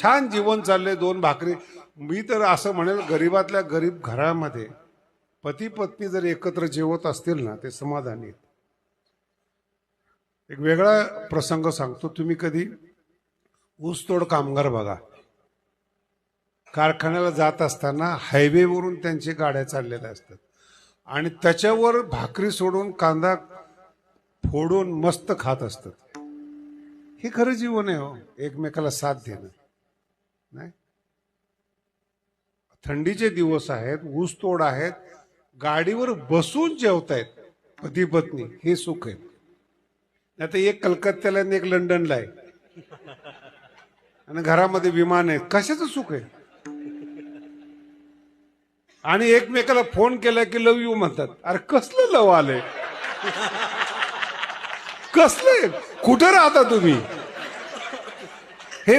छान जीवन चाललंय, दोन भाकरी. मी तर असं म्हणेल, गरीबातल्या गरीब घरामध्ये पती पत्नी जर एकत्र जेवत असतील ना, ते समाधानी आहेत. एक वेगळा प्रसंग सांगतो. तुम्ही कधी ऊसतोड कामगार बघा, कारखान्याला जात असताना हायवेवरून त्यांची गाड्या चाललेल्या असतात आणि त्याच्यावर भाकरी सोडून कांदा फोडून मस्त खात असतात. हे खरं जीवन आहे हो, एकमेकाला साथ देणं. नाही, थंडीचे दिवस आहेत, ऊसतोड आहेत, गाडीवर बसून जेवतायत पती पत्नी, हे सुख आहे. आता एक कलकत्त्याला आणि एक लंडनला आहे आणि घरामध्ये विमान आहे, कशाचं सुख आहे? आणि एकमेकाला फोन केला की लव यू म्हणतात. अरे कसलं लव आलंय, कसलं, कुठं राहता तुम्ही?